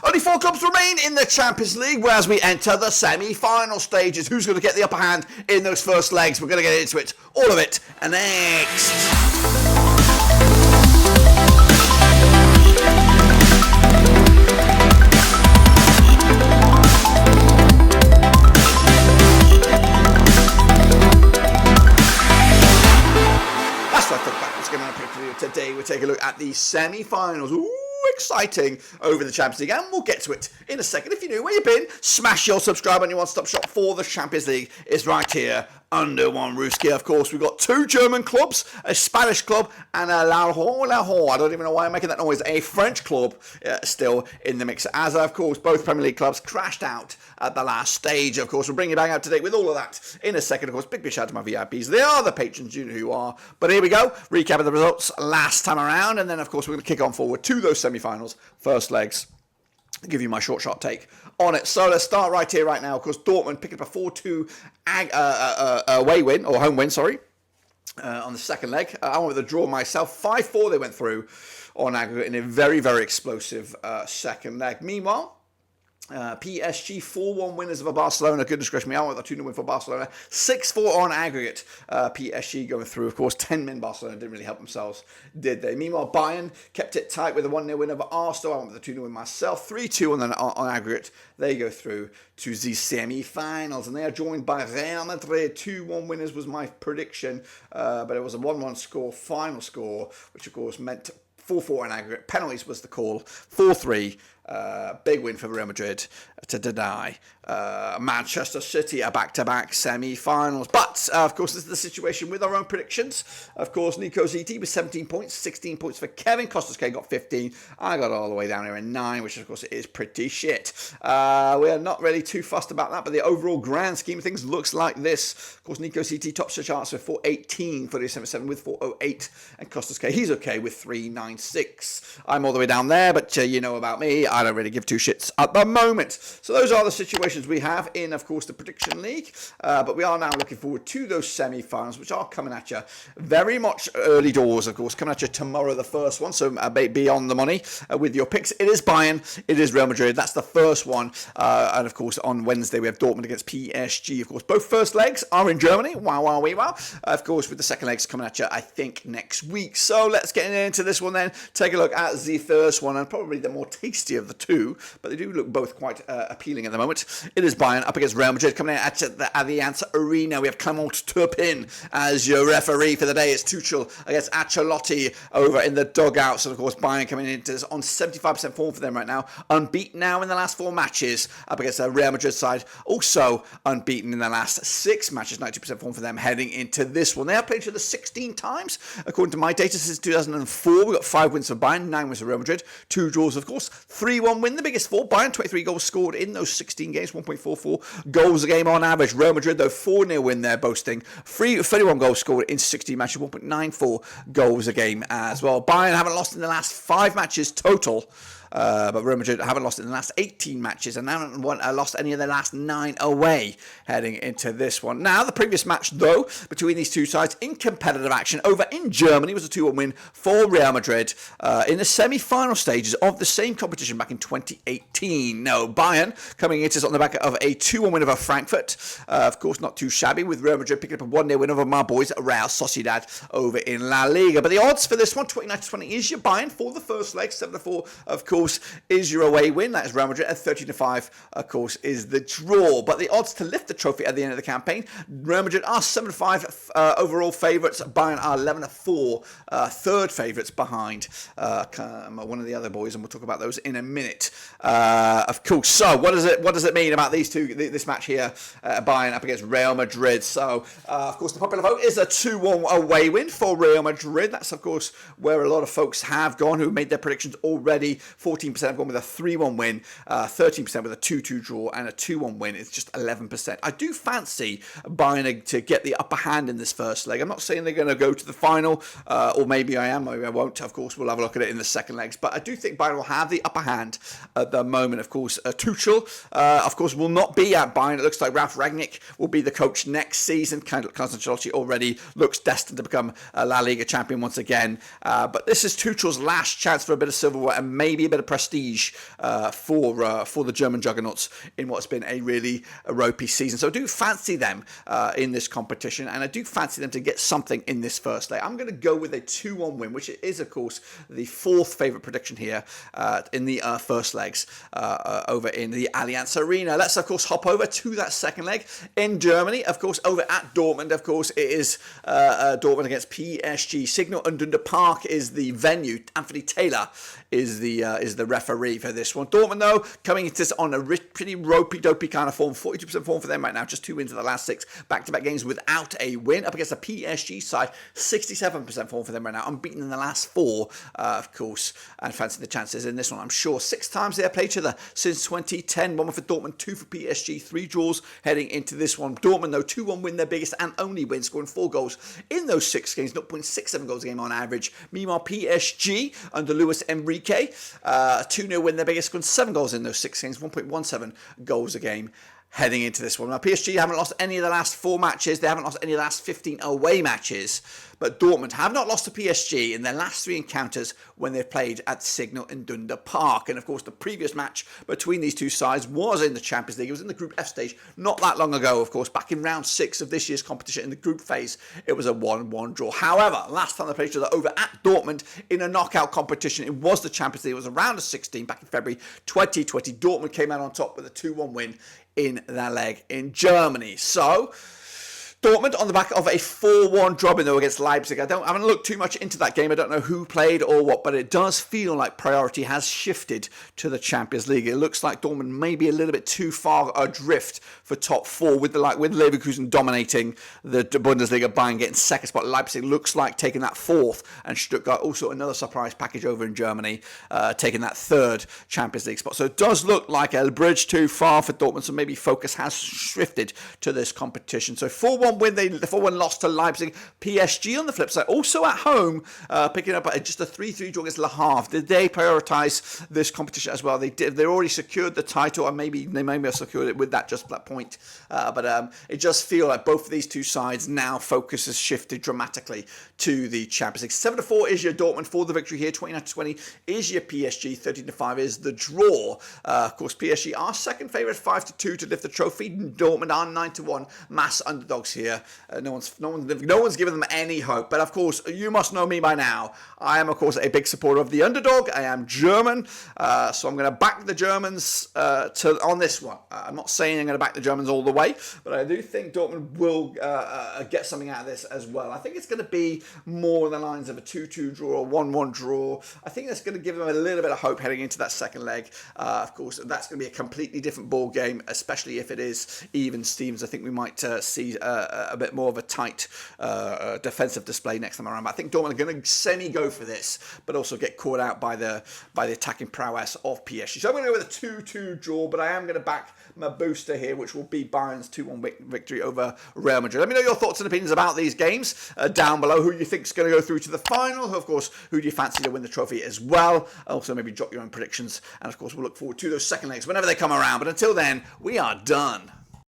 Only 4 clubs remain in the Champions League as we enter the semi-final stages. Who's going to get the upper hand in those first legs? We're going to get into it, all of it, and next. Today we'll take a look at the semi-finals. Ooh, exciting over the Champions League, and we'll get to it in a second. If you're new, where you been, smash your subscribe on your one-stop shop for the Champions League. It's right here under one roof. Of course, we've got 2 German clubs, a Spanish club, and a La Ho. I don't even know why I'm making that noise. A French club still in the mix. As, of course, both Premier League clubs crashed out at the last stage. Of course, we'll bring you back out to date with all of that in a second. Of course, big shout out to my VIPs. They are the patrons, you know who you are. But here we go. Recap of the results last time around. And then, of course, we're going to kick on forward to those semi-finals. First legs. I'll give you my short take on it. So let's start right here, right now. Of course, Dortmund picking up a 4-2 away win, or home win, sorry, on the second leg. I went with a draw myself. 5-4 they went through on aggregate in a very, very explosive second leg. Meanwhile, PSG 4-1 winners over Barcelona. Goodness gracious me, I went with a 2-0 win for Barcelona. 6-4 on aggregate. PSG going through, of course. 10 men Barcelona didn't really help themselves, did they? Meanwhile, Bayern kept it tight with a 1-0 win over Arsenal. I went with a 2-0 win myself. 3-2 on aggregate. They go through to the semi-finals, and they are joined by Real Madrid. 2-1 winners was my prediction, but it was a 1-1 score, final score, which of course meant 4-4 on aggregate. Penalties was the call. 4-3. Big win for Real Madrid to deny Manchester City a back-to-back semi-finals. But, of course, this is the situation with our own predictions. Of course, Nico Ziti with 17 points, 16 points for Kevin. Costas K got 15. I got all the way down here in 9, which, of course, is pretty shit. We are not really too fussed about that, but the overall grand scheme of things looks like this. Of course, Nico Ziti tops the charts with 418 for the 7 with 408. And Costas K, he's okay with 396. I'm all the way down there, but you know about me. I don't really give 2 shits at the moment. So those are the situations we have in, of course, the Prediction League. But we are now looking forward to those semi-finals, which are coming at you very much early doors, of course. Coming at you tomorrow, the first one. So be on the money with your picks. It is Bayern. It is Real Madrid. That's the first one. And, of course, on Wednesday, we have Dortmund against PSG. Of course, both first legs are in Germany. Wow. Of course, with the second legs coming at you, I think, next week. So let's get into this one then. Take a look at the first one, and probably the more tasty of the 2, but they do look both quite appealing at the moment. It is Bayern up against Real Madrid coming in at the Allianz Arena. We have Clement Turpin as your referee for the day. It's Tuchel against Ancelotti over in the dugouts. And of course, Bayern coming into this on 75% form for them right now. Unbeaten now in the last 4 matches up against the Real Madrid side. Also unbeaten in the last 6 matches. 90% form for them heading into this one. They have played each other 16 times. According to my data, since 2004, we've got 5 wins for Bayern, 9 wins for Real Madrid, 2 draws, of course. 3-1 win, the biggest 4. Bayern, 23 goals scored in those 16 games, 1.44 goals a game on average. Real Madrid, though, 4-0 win there, boasting 31 goals scored in 16 matches, 1.94 goals a game as well. Bayern haven't lost in the last 5 matches total. But Real Madrid haven't lost in the last 18 matches and haven't lost any of the last 9 away heading into this one. Now, the previous match, though, between these two sides in competitive action over in Germany was a 2-1 win for Real Madrid in the semi-final stages of the same competition back in 2018. Now, Bayern coming into this on the back of a 2-1 win over Frankfurt. Of course, not too shabby, with Real Madrid picking up a 1-0 win over my boys, Real Sociedad, over in La Liga. But the odds for this one, 29-20, is your Bayern for the first leg. 7-4, of course, is your away win. That is Real Madrid. And 13-5, of course, is the draw. But the odds to lift the trophy at the end of the campaign, Real Madrid are 7-5 overall favourites. Bayern are 11-4 third favourites behind one of the other boys, and we'll talk about those in a minute. Of course. So what does it mean about these two? This match here, Bayern up against Real Madrid. So of course, the popular vote is a 2-1 away win for Real Madrid. That's of course where a lot of folks have gone who made their predictions already. 14% have gone with a 3-1 win, 13% with a 2-2 draw, and a 2-1 win. It's just 11%. I do fancy Bayern to get the upper hand in this first leg. I'm not saying they're going to go to the final, or maybe I am, maybe I won't. Of course, we'll have a look at it in the second legs. But I do think Bayern will have the upper hand at the moment. Of course, Tuchel, of course, will not be at Bayern. It looks like Ralf Rangnick will be the coach next season. Carlo Ancelotti already looks destined to become a La Liga champion once again. But this is Tuchel's last chance for a bit of silverware and maybe a bit of prestige for the German juggernauts in what's been a really ropey season. So I do fancy them in this competition, and I do fancy them to get something in this first leg. I'm going to go with a 2-1 win, which is, of course, the fourth favourite prediction here in the first legs over in the Allianz Arena. Let's, of course, hop over to that second leg in Germany. Of course, over at Dortmund, of course, it is Dortmund against PSG. Signal Iduna Park is the venue. Anthony Taylor is the referee for this one. Dortmund, though, coming into this on a pretty ropey-dopey kind of form. 42% form for them right now. Just 2 wins in the last 6 back-to-back games without a win. Up against the PSG side, 67% form for them right now. Unbeaten in the last 4, of course, and fancy the chances in this one. I'm sure 6 times they have played each other since 2010. 1 for Dortmund, 2 for PSG. 3 draws heading into this one. Dortmund, though, 2-1 win, their biggest and only win, scoring 4 goals in those 6 games. 0.67 goals a game on average. Meanwhile, PSG under Luis Enrique, 2-0 win, their biggest, scoring 7 goals in those 6 games. 1.17 goals a game heading into this one. Now, PSG haven't lost any of the last 4 matches. They haven't lost any of the last 15 away matches. But Dortmund have not lost to PSG in their last 3 encounters when they've played at Signal Iduna Park. And, of course, the previous match between these two sides was in the Champions League. It was in the Group F stage not that long ago, of course. Back in round 6 of this year's competition in the group phase, it was a 1-1 draw. However, last time they played each other over at Dortmund in a knockout competition, it was the Champions League. It was a round of 16 back in February 2020. Dortmund came out on top with a 2-1 win in that leg in Germany. So Dortmund on the back of a 4-1 drubbing though against Leipzig. I haven't looked too much into that game. I don't know who played or what, but it does feel like priority has shifted to the Champions League. It looks like Dortmund may be a little bit too far adrift for top 4 with Leverkusen dominating the Bundesliga, Bayern getting second spot. Leipzig looks like taking that 4th, and Stuttgart also another surprise package over in Germany, taking that 3rd Champions League spot. So it does look like a bridge too far for Dortmund, so maybe focus has shifted to this competition. So 4-1 win, the 4-1 loss to Leipzig. PSG on the flip side, also at home, picking up just a 3-3 draw against Le Havre. Did they prioritise this competition as well? They did. They already secured the title, and maybe they may have secured it with just that point. But it just feels like both of these two sides now focus has shifted dramatically to the Champions League. 7-4 is your Dortmund for the victory here. 29-20 is your PSG. 13-5 is the draw. Of course, PSG are second favourite, 5-2 to lift the trophy. Dortmund are 9-1 mass underdogs here. No one's given them any hope. But of course, you must know me by now. I am, of course, a big supporter of the underdog. I am German, so I'm going to back the Germans on this one. I'm not saying I'm going to back the Germans all the way, but I do think Dortmund will get something out of this as well. I think it's going to be more in the lines of a 2-2 draw or 1-1 draw. I think that's going to give them a little bit of hope heading into that second leg. Of course, that's going to be a completely different ball game, especially if it is even Stevens. I think we might see a bit more of a tight defensive display next time around. But I think Dortmund are going to semi-go for this, but also get caught out by the attacking prowess of PSG. So I'm going to go with a 2-2 draw, but I am going to back my booster here, which will be Bayern's 2-1 victory over Real Madrid. Let me know your thoughts and opinions about these games down below. Who you think is going to go through to the final? Of course, who do you fancy to win the trophy as well? Also, maybe drop your own predictions. And of course, we'll look forward to those second legs whenever they come around. But until then, we are done.